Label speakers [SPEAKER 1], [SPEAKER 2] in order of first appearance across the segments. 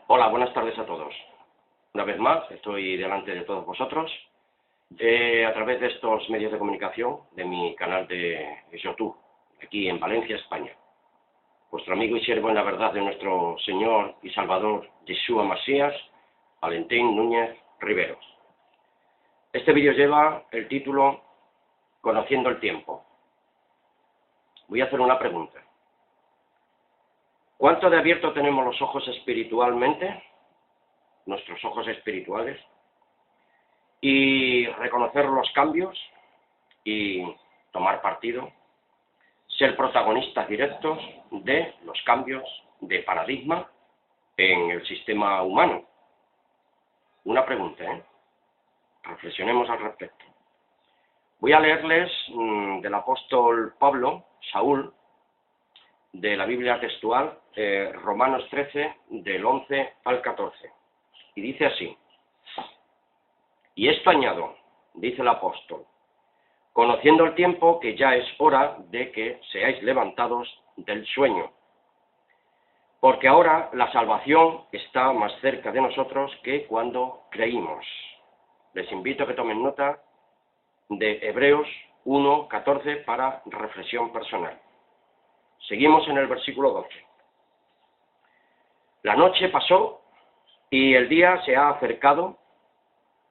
[SPEAKER 1] Hola, buenas tardes a todos. Una vez más, estoy delante de todos vosotros a través de estos medios de comunicación de mi canal de YouTube, aquí en Valencia, España. Vuestro amigo y siervo en la verdad de nuestro Señor y Salvador Yeshua Masías, Valentín Núñez Riveros. Este vídeo lleva el título Conociendo el tiempo. Voy a hacer una pregunta. ¿Cuánto de abierto tenemos los ojos espiritualmente, nuestros ojos espirituales, y reconocer los cambios y tomar partido, ser protagonistas directos de los cambios de paradigma en el sistema humano? Una pregunta, Reflexionemos al respecto. Voy a leerles del apóstol Pablo, Saúl, de la Biblia textual, Romanos 13, del 11 al 14. Y dice así: y esto añado, dice el apóstol, conociendo el tiempo que ya es hora de que seáis levantados del sueño, porque ahora la salvación está más cerca de nosotros que cuando creímos. Les invito a que tomen nota de Hebreos 1, 14 para reflexión personal. Seguimos en el versículo 12. La noche pasó y el día se ha acercado.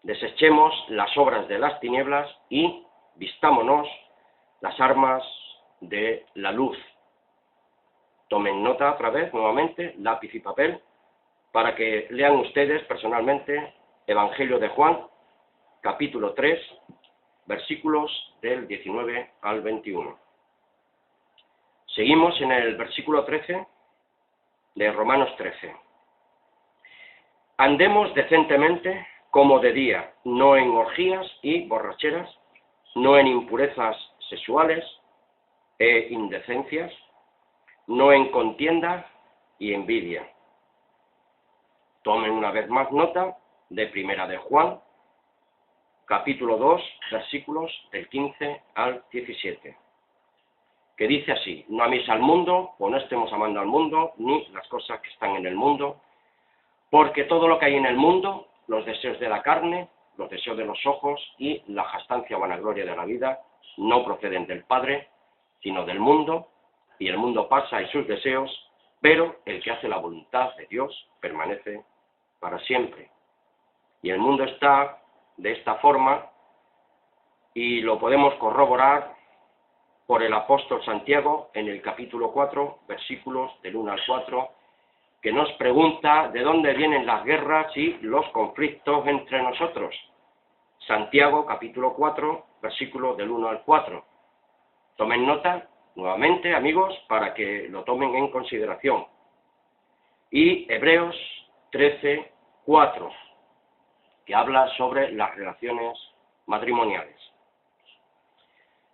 [SPEAKER 1] Desechemos las obras de las tinieblas y vistámonos las armas de la luz. Tomen nota otra vez, nuevamente, lápiz y papel, para que lean ustedes personalmente Evangelio de Juan, capítulo 3, versículos del 19 al 21. Seguimos en el versículo 13 de Romanos 13. Andemos decentemente como de día, no en orgías y borracheras, no en impurezas sexuales e indecencias, no en contienda y envidia. Tomen una vez más nota de Primera de Juan, capítulo 2, versículos del 15 al 17. Que dice así: no améis al mundo, o no estemos amando al mundo, ni las cosas que están en el mundo, porque todo lo que hay en el mundo, los deseos de la carne, los deseos de los ojos y la jactancia o vanagloria de la vida, no proceden del Padre, sino del mundo, y el mundo pasa y sus deseos, pero el que hace la voluntad de Dios permanece para siempre. Y el mundo está de esta forma, y lo podemos corroborar por el apóstol Santiago en el capítulo 4, versículos del 1 al 4, que nos pregunta de dónde vienen las guerras y los conflictos entre nosotros. Santiago, capítulo 4, versículos del 1 al 4. Tomen nota, nuevamente, amigos, para que lo tomen en consideración. Y Hebreos 13, 4, que habla sobre las relaciones matrimoniales.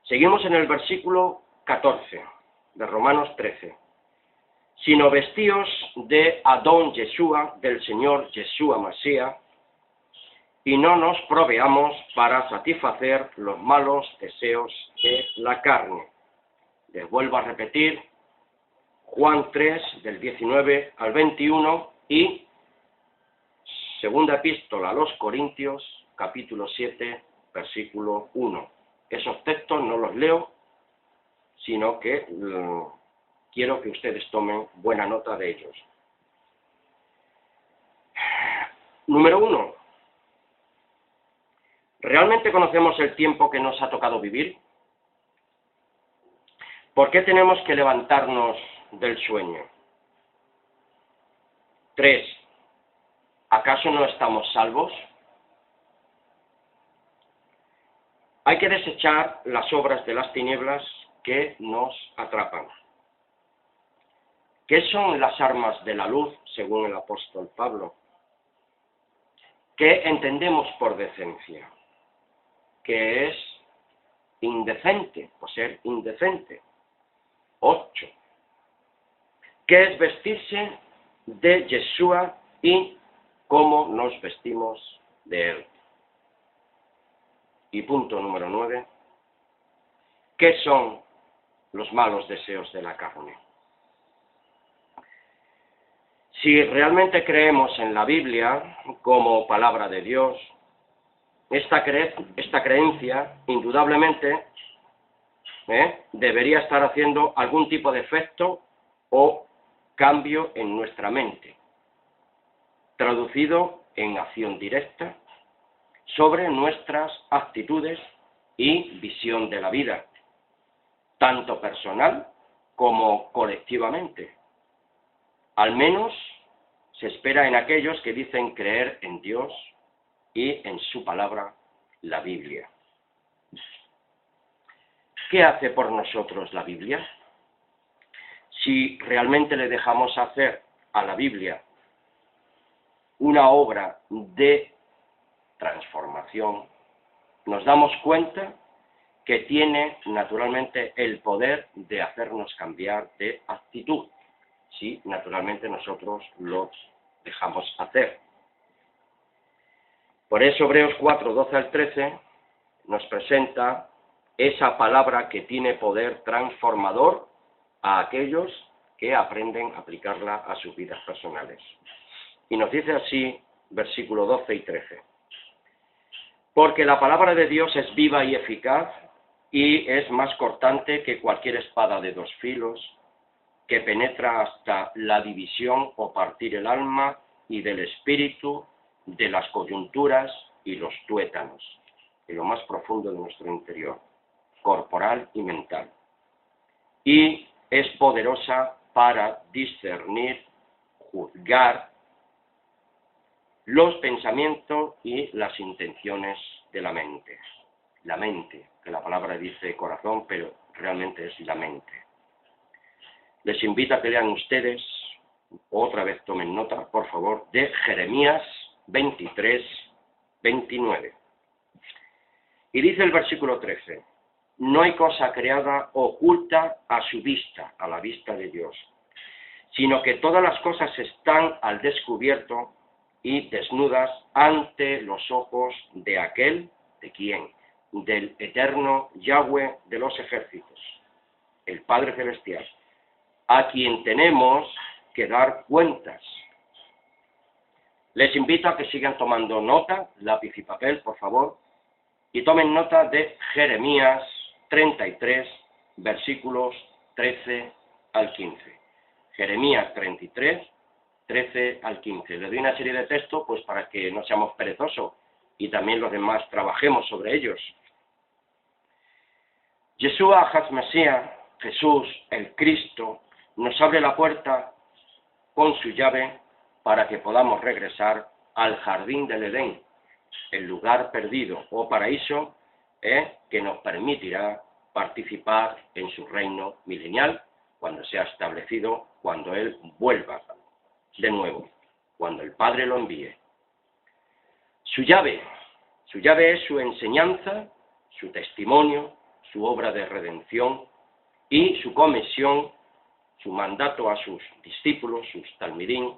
[SPEAKER 1] Seguimos en el versículo 14 de Romanos 13. Sino vestíos de Adón Yeshua, del Señor Yeshua Masías, y no nos proveamos para satisfacer los malos deseos de la carne. Les vuelvo a repetir, Juan 3, del 19 al 21, y segunda epístola a los Corintios, capítulo 7, versículo 1. Esos textos no los leo, sino que quiero que ustedes tomen buena nota de ellos. Número 1. ¿Realmente conocemos el tiempo que nos ha tocado vivir? ¿Por qué tenemos que levantarnos del sueño? 3. ¿Acaso no estamos salvos? Hay que desechar las obras de las tinieblas que nos atrapan. ¿Qué son las armas de la luz, según el apóstol Pablo? ¿Qué entendemos por decencia? ¿Qué es indecente o ser indecente? 8. ¿Qué es vestirse de Yeshua y cómo nos vestimos de él? Y punto número 9. ¿Qué son los malos deseos de la carne? Si realmente creemos en la Biblia como palabra de Dios, esta creencia, indudablemente, debería estar haciendo algún tipo de efecto o cambio en nuestra mente, traducido en acción directa sobre nuestras actitudes y visión de la vida, tanto personal como colectivamente. Al menos se espera en aquellos que dicen creer en Dios y en su palabra, la Biblia. ¿Qué hace por nosotros la Biblia? Si realmente le dejamos hacer a la Biblia una obra de transformación, nos damos cuenta que tiene naturalmente el poder de hacernos cambiar de actitud, si naturalmente nosotros lo dejamos hacer. Por eso Hebreos 4, 12 al 13 nos presenta esa palabra que tiene poder transformador a aquellos que aprenden a aplicarla a sus vidas personales. Y nos dice así, versículo 12 y 13. Porque la palabra de Dios es viva y eficaz, y es más cortante que cualquier espada de dos filos, que penetra hasta la división o partir el alma y del espíritu, de las coyunturas y los tuétanos, en lo más profundo de nuestro interior, corporal y mental. Y es poderosa para discernir, juzgar los pensamientos y las intenciones de la mente. La mente, que la palabra dice corazón, pero realmente es la mente. Les invito a que lean ustedes, otra vez tomen nota, por favor, de Jeremías 23, 29. Y dice el versículo 13, no hay cosa creada oculta a su vista, a la vista de Dios, sino que todas las cosas están al descubierto y desnudas ante los ojos de aquel, ¿de quién? Del eterno Yahweh de los ejércitos, el Padre Celestial, a quien tenemos que dar cuentas. Les invito a que sigan tomando nota, lápiz y papel, por favor, y tomen nota de Jeremías 33, versículos 13 al 15. Jeremías 33, 13 al 15. Les doy una serie de textos pues para que no seamos perezosos y también los demás trabajemos sobre ellos. Yeshua HaMashiach, Jesús, el Cristo, nos abre la puerta con su llave para que podamos regresar al jardín del Edén, el lugar perdido o paraíso que nos permitirá participar en su reino milenial cuando sea establecido, cuando Él vuelva de nuevo, cuando el Padre lo envíe. Su llave es su enseñanza, su testimonio, su obra de redención y su comisión, su mandato a sus discípulos, sus talmidín,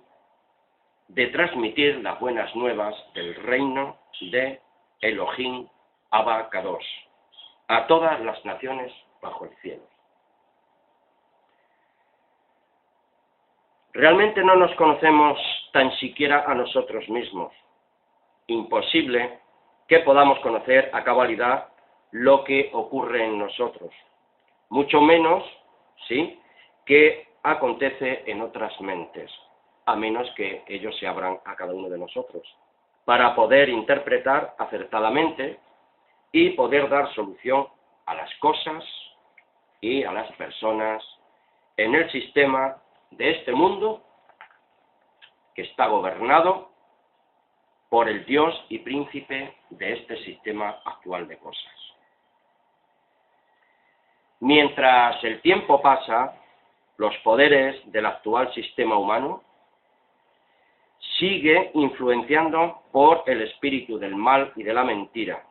[SPEAKER 1] de transmitir las buenas nuevas del reino de Elohim Abba Kadosh a todas las naciones bajo el cielo. Realmente no nos conocemos tan siquiera a nosotros mismos. Imposible que podamos conocer a cabalidad lo que ocurre en nosotros, mucho menos, ¿sí?, que acontece en otras mentes, a menos que ellos se abran a cada uno de nosotros, para poder interpretar acertadamente y poder dar solución a las cosas y a las personas en el sistema de este mundo que está gobernado por el Dios y príncipe de este sistema actual de cosas. Mientras el tiempo pasa, los poderes del actual sistema humano sigue influenciando por el espíritu del mal y de la mentira,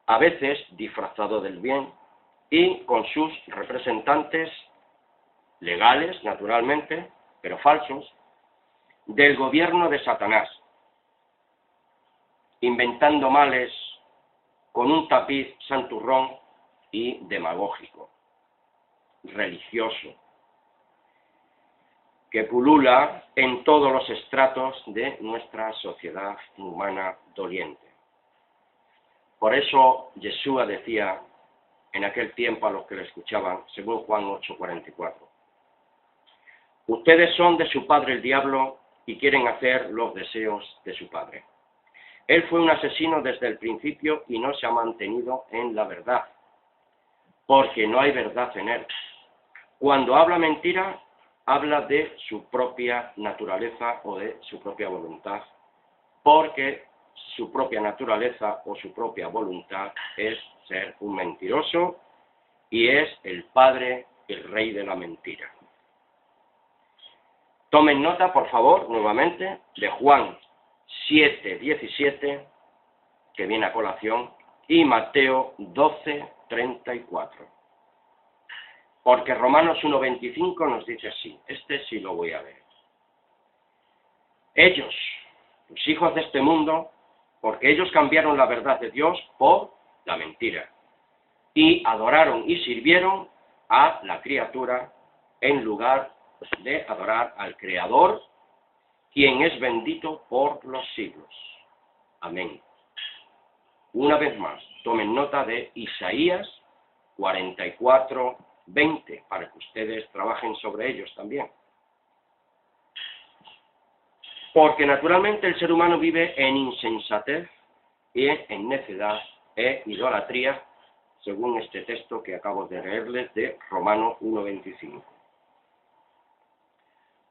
[SPEAKER 1] a veces disfrazado del bien, y con sus representantes legales, naturalmente, pero falsos, del gobierno de Satanás, inventando males con un tapiz santurrón y demagógico, religioso. que pulula en todos los estratos de nuestra sociedad humana doliente. Por eso Yeshua decía en aquel tiempo a los que le escuchaban, según Juan 8:44, ustedes son de su padre el diablo y quieren hacer los deseos de su padre. Él fue un asesino desde el principio y no se ha mantenido en la verdad, porque no hay verdad en él. Cuando habla mentira, habla de su propia naturaleza o de su propia voluntad, porque su propia naturaleza o su propia voluntad es ser un mentiroso y es el padre, el rey de la mentira. Tomen nota, por favor, nuevamente, de Juan 7:17, que viene a colación, y Mateo 12:34. Porque Romanos 1:25 nos dice así, este sí lo voy a ver. Ellos, los hijos de este mundo, porque ellos cambiaron la verdad de Dios por la mentira, y adoraron y sirvieron a la criatura en lugar de adorar al Creador, quien es bendito por los siglos. Amén. Una vez más, tomen nota de Isaías 44:20, para que ustedes trabajen sobre ellos también. Porque naturalmente el ser humano vive en insensatez y en necedad e idolatría, según este texto que acabo de leerles de Romanos 1:25.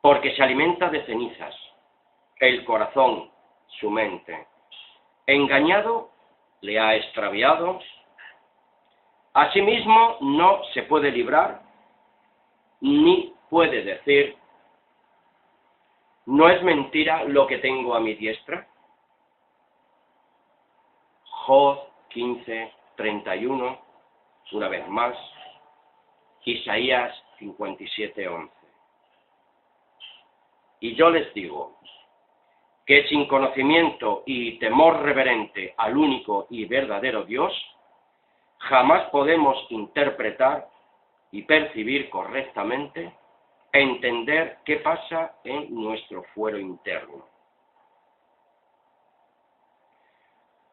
[SPEAKER 1] Porque se alimenta de cenizas, el corazón, su mente, engañado, le ha extraviado, asimismo no se puede librar, ni puede decir, ¿no es mentira lo que tengo a mi diestra? Job 15:31, una vez más, Isaías 57:11. Y yo les digo que sin conocimiento y temor reverente al único y verdadero Dios, jamás podemos interpretar y percibir correctamente, entender qué pasa en nuestro fuero interno,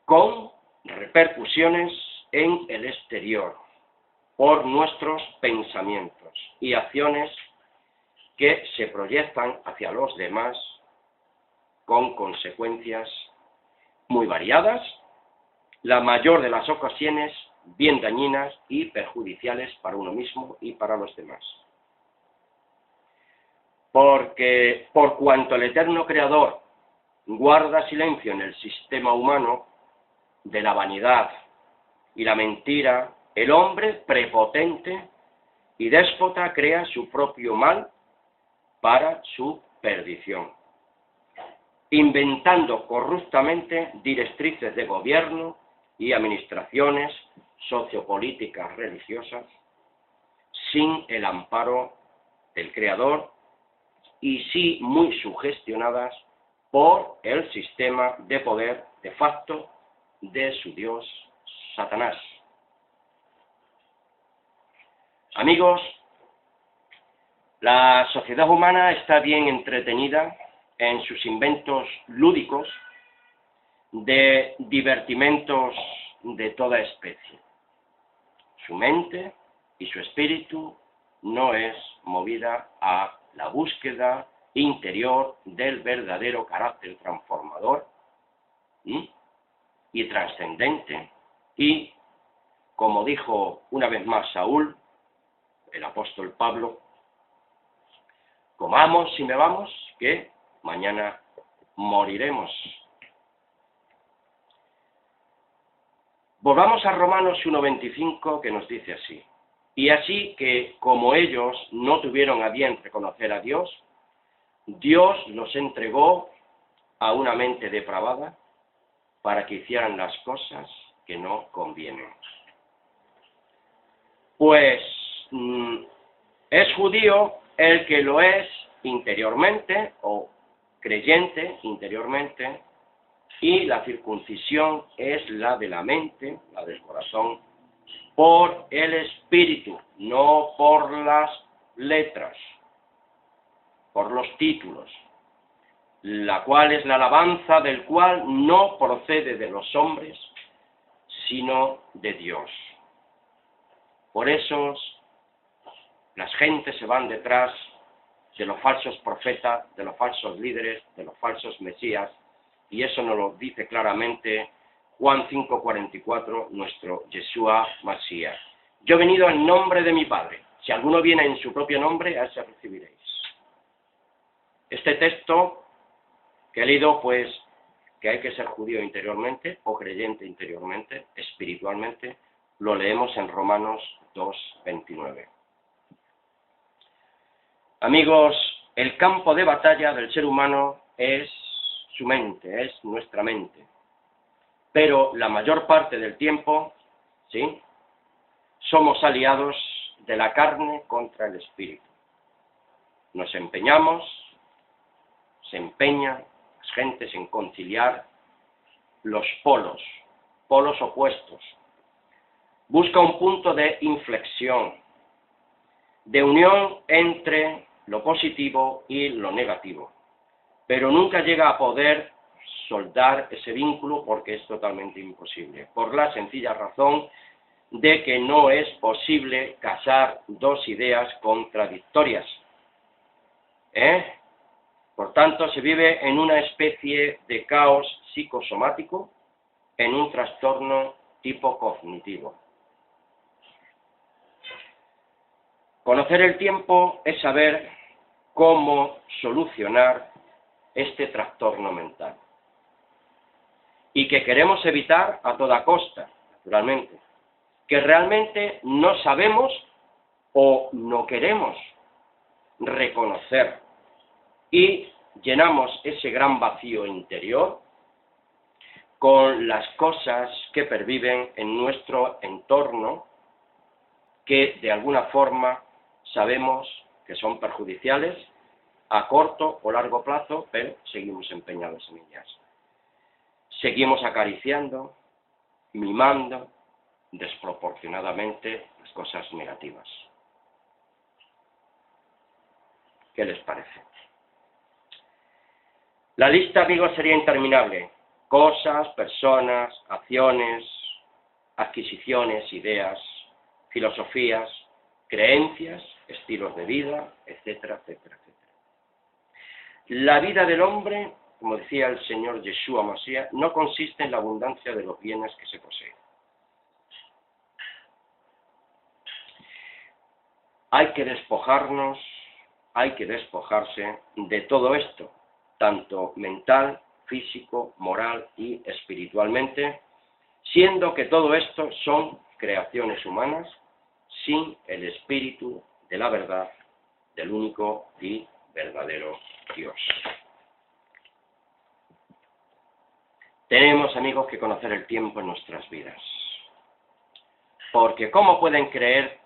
[SPEAKER 1] con repercusiones en el exterior, por nuestros pensamientos y acciones que se proyectan hacia los demás con consecuencias muy variadas, la mayor de las ocasiones bien dañinas y perjudiciales para uno mismo y para los demás. Porque por cuanto el eterno Creador guarda silencio en el sistema humano de la vanidad y la mentira, el hombre prepotente y déspota crea su propio mal para su perdición, inventando corruptamente directrices de gobierno y administraciones sociopolíticas religiosas sin el amparo del Creador y sí muy sugestionadas por el sistema de poder de facto de su Dios Satanás. Amigos, la sociedad humana está bien entretenida en sus inventos lúdicos de divertimentos de toda especie. Su mente y su espíritu no es movida a la búsqueda interior del verdadero carácter transformador y trascendente. Y, como dijo una vez más Saúl, el apóstol Pablo, comamos y bebamos, que mañana moriremos. Volvamos a Romanos 1:25, que nos dice así: y así que, como ellos no tuvieron a bien reconocer a Dios, Dios los entregó a una mente depravada para que hicieran las cosas que no convienen. Pues es judío el que lo es interiormente, o creyente interiormente, y la circuncisión es la de la mente, la del corazón, por el espíritu, no por las letras. por los títulos, la cual es la alabanza del cual no procede de los hombres, sino de Dios. Por eso las gentes se van detrás de los falsos profetas, de los falsos líderes, de los falsos mesías, y eso nos lo dice claramente Juan 5:44, nuestro Yeshua Masías. Yo he venido en nombre de mi Padre. Si alguno viene en su propio nombre, a ese recibiréis. Este texto que he leído, pues, que hay que ser judío interiormente o creyente interiormente, espiritualmente, lo leemos en Romanos 2:29. Amigos, el campo de batalla del ser humano es su mente, es nuestra mente. Pero la mayor parte del tiempo, ¿sí?, somos aliados de la carne contra el espíritu. Nos empeñamos, se empeñan las gentes en conciliar los polos opuestos. Busca un punto de inflexión, de unión entre lo positivo y lo negativo, pero nunca llega a poder soldar ese vínculo porque es totalmente imposible, por la sencilla razón de que no es posible casar dos ideas contradictorias. Por tanto, se vive en una especie de caos psicosomático, en un trastorno tipo cognitivo. Conocer el tiempo es saber cómo solucionar este trastorno mental. Y que queremos evitar a toda costa, naturalmente. Que realmente no sabemos o no queremos reconocer. Y llenamos ese gran vacío interior con las cosas que perviven en nuestro entorno, que de alguna forma sabemos que son perjudiciales a corto o largo plazo, pero seguimos empeñados en ellas. Seguimos acariciando, mimando desproporcionadamente las cosas negativas. ¿Qué les parece? La lista, amigos, sería interminable. Cosas, personas, acciones, adquisiciones, ideas, filosofías, creencias, estilos de vida, etcétera, etcétera, etcétera. La vida del hombre, como decía el Señor Yeshua Masías, no consiste en la abundancia de los bienes que se poseen. Hay que despojarnos, hay que despojarse de todo esto, tanto mental, físico, moral y espiritualmente, siendo que todo esto son creaciones humanas sin el espíritu de la verdad, del único y verdadero Dios. Tenemos, amigos, que conocer el tiempo en nuestras vidas. Porque ¿cómo pueden creer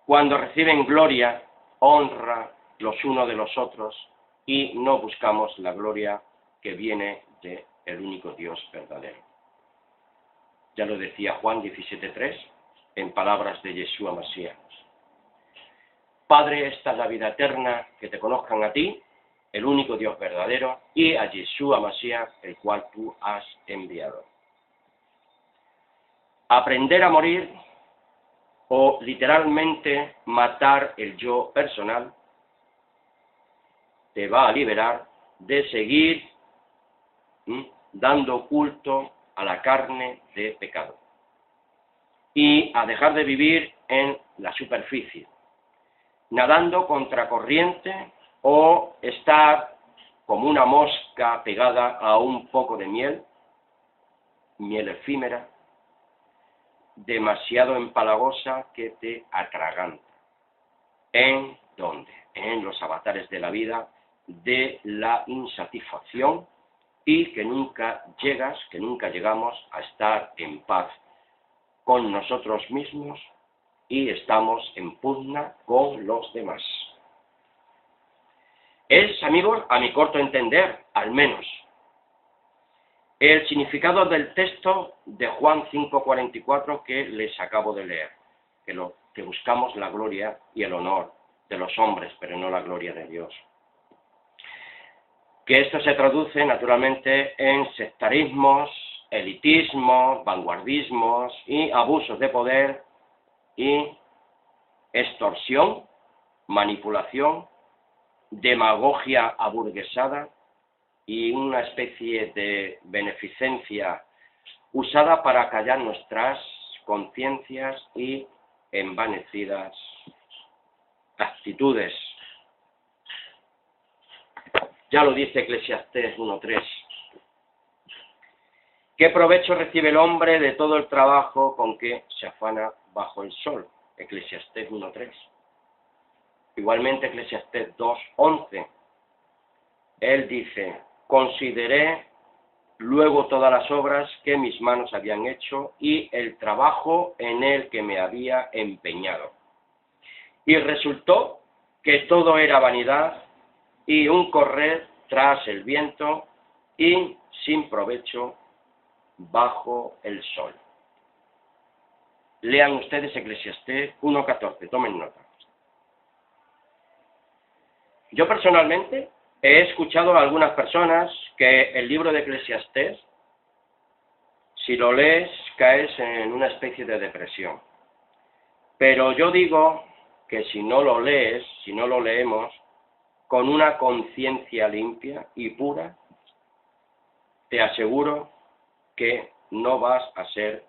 [SPEAKER 1] cuando reciben gloria, honra los unos de los otros y no buscamos la gloria que viene del único Dios verdadero? Ya lo decía Juan 17:3 en palabras de Yeshua Masías. Padre, esta es la vida eterna, que te conozcan a ti, el único Dios verdadero, y a Yeshua Masías, el cual tú has enviado. Aprender a morir, o literalmente matar el yo personal, te va a liberar de seguir dando culto a la carne de pecado y a dejar de vivir en la superficie, nadando contracorriente o estar como una mosca pegada a un poco de miel efímera, demasiado empalagosa que te atraganta. ¿En dónde? En los avatares de la vida, de la insatisfacción, y que nunca llegamos a estar en paz con nosotros mismos y estamos en pugna con los demás. Es, amigos, a mi corto entender, al menos, el significado del texto de Juan 5:44 que les acabo de leer, que buscamos la gloria y el honor de los hombres, pero no la gloria de Dios. que esto se traduce naturalmente en sectarismos, elitismos, vanguardismos y abusos de poder y extorsión, manipulación, demagogia aburguesada y una especie de beneficencia usada para callar nuestras conciencias y envanecidas actitudes. Ya lo dice Eclesiastés 1:3. ¿Qué provecho recibe el hombre de todo el trabajo con que se afana bajo el sol? Eclesiastés 1:3. Igualmente Eclesiastés 2:11. Él dice: consideré luego todas las obras que mis manos habían hecho y el trabajo en el que me había empeñado. Y resultó que todo era vanidad y un correr tras el viento y sin provecho bajo el sol. Lean ustedes Eclesiastés 1:14, tomen nota. Yo personalmente he escuchado a algunas personas que el libro de Eclesiastés, si lo lees, caes en una especie de depresión. Pero yo digo que si no lo lees, si no lo leemos, con una conciencia limpia y pura, te aseguro que no vas a ser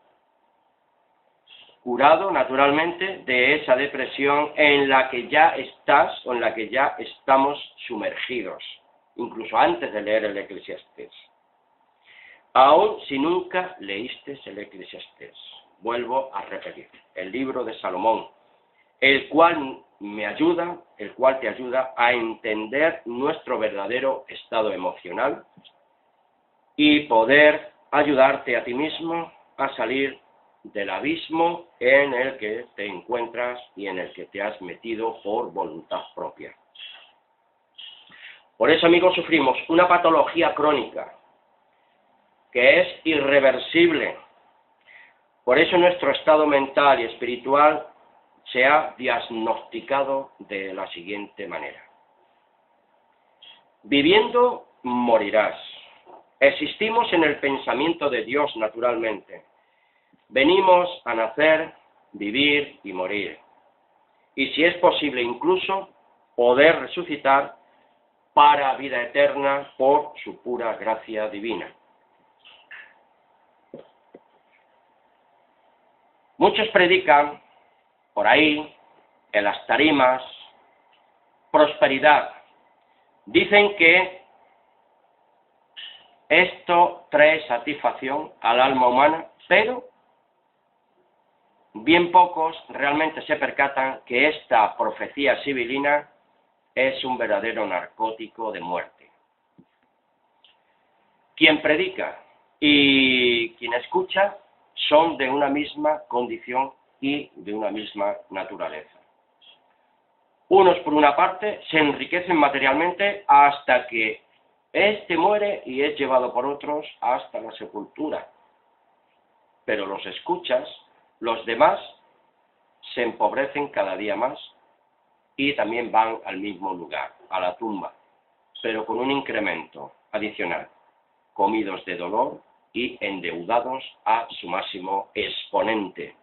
[SPEAKER 1] curado naturalmente de esa depresión en la que ya estás o en la que ya estamos sumergidos, incluso antes de leer el Eclesiastés. Aun si nunca leíste el Eclesiastés, vuelvo a repetir, el libro de Salomón, el cual te ayuda a entender nuestro verdadero estado emocional y poder ayudarte a ti mismo a salir del abismo en el que te encuentras y en el que te has metido por voluntad propia. Por eso, amigos, sufrimos una patología crónica que es irreversible. Por eso nuestro estado mental y espiritual se ha diagnosticado de la siguiente manera. Viviendo, morirás. Existimos en el pensamiento de Dios naturalmente. Venimos a nacer, vivir y morir. Y si es posible incluso poder resucitar para vida eterna por su pura gracia divina. Muchos predican por ahí, en las tarimas, prosperidad. Dicen que esto trae satisfacción al alma humana, pero bien pocos realmente se percatan que esta profecía sibilina es un verdadero narcótico de muerte. Quien predica y quien escucha son de una misma condición y de una misma naturaleza. Unos, por una parte, se enriquecen materialmente hasta que éste muere y es llevado por otros hasta la sepultura. Pero los escuchas, los demás, se empobrecen cada día más y también van al mismo lugar, a la tumba, pero con un incremento adicional, comidos de dolor y endeudados a su máximo exponente.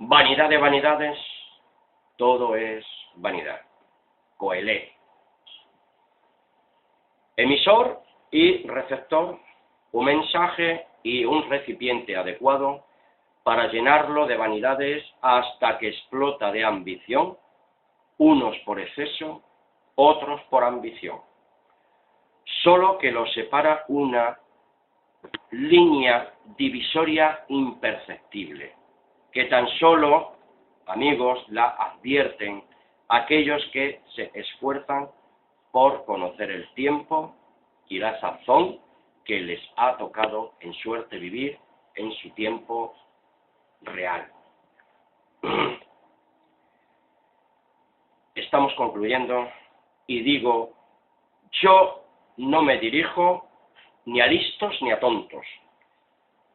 [SPEAKER 1] Vanidad de vanidades, todo es vanidad. Coelé. Emisor y receptor, un mensaje y un recipiente adecuado para llenarlo de vanidades hasta que explota de ambición, unos por exceso, otros por ambición. Solo que los separa una línea divisoria imperceptible, que tan solo, amigos, la advierten aquellos que se esfuerzan por conocer el tiempo y la sazón que les ha tocado en suerte vivir en su tiempo real. Estamos concluyendo y digo, yo no me dirijo ni a listos ni a tontos.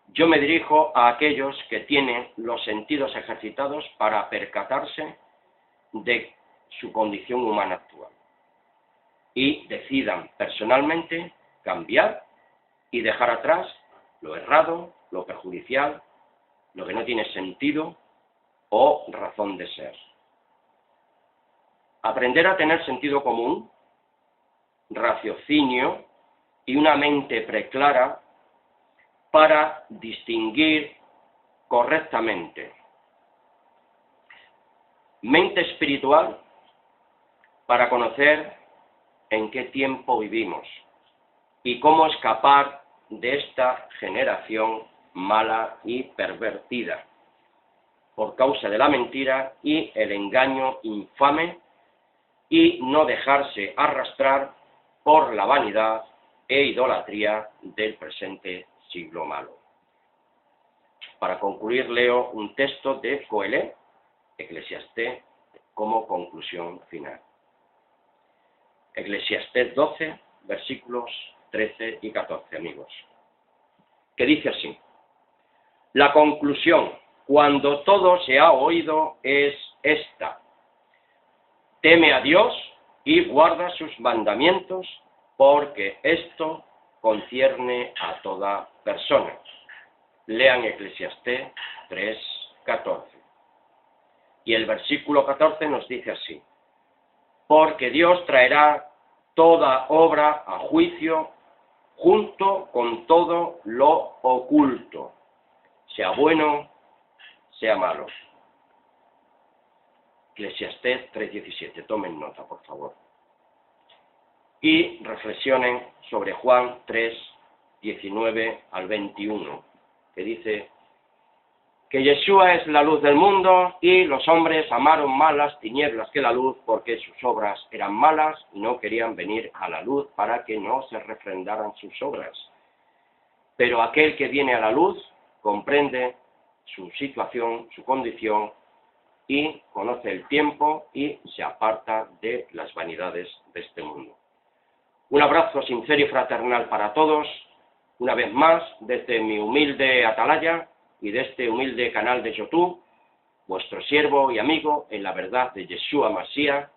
[SPEAKER 1] Yo me dirijo a aquellos que tienen los sentidos ejercitados para percatarse de su condición humana actual. y decidan personalmente cambiar y dejar atrás lo errado, lo perjudicial, lo que no tiene sentido o razón de ser. Aprender a tener sentido común, raciocinio y una mente preclara para distinguir correctamente. Mente espiritual para conocer en qué tiempo vivimos y cómo escapar de esta generación mala y pervertida por causa de la mentira y el engaño infame, y no dejarse arrastrar por la vanidad e idolatría del presente siglo malo. Para concluir, leo un texto de Coelho, Eclesiastés, como conclusión final. Eclesiastés 12, versículos 13 y 14, amigos, que dice así: la conclusión, cuando todo se ha oído, es esta: teme a Dios y guarda sus mandamientos, porque esto concierne a toda persona. Lean Eclesiastés 3, 14. Y el versículo 14 nos dice así: porque Dios traerá toda obra a juicio junto con todo lo oculto, sea bueno, sea malo. Eclesiastés 3:17, tomen nota, por favor. Y reflexionen sobre Juan 3:19 al 21, que dice que Yeshua es la luz del mundo y los hombres amaron más las tinieblas que la luz porque sus obras eran malas y no querían venir a la luz para que no se refrendaran sus obras. Pero aquel que viene a la luz comprende su situación, su condición, y conoce el tiempo y se aparta de las vanidades de este mundo. Un abrazo sincero y fraternal para todos, una vez más, desde mi humilde atalaya y de este humilde canal de YouTube, vuestro siervo y amigo en la verdad de Yeshua Mashiach,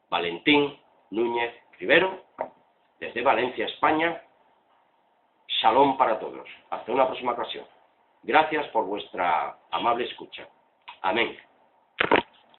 [SPEAKER 1] Valentín Núñez Rivero, desde Valencia, España. Shalom para todos. Hasta una próxima ocasión. Gracias por vuestra amable escucha. Amén.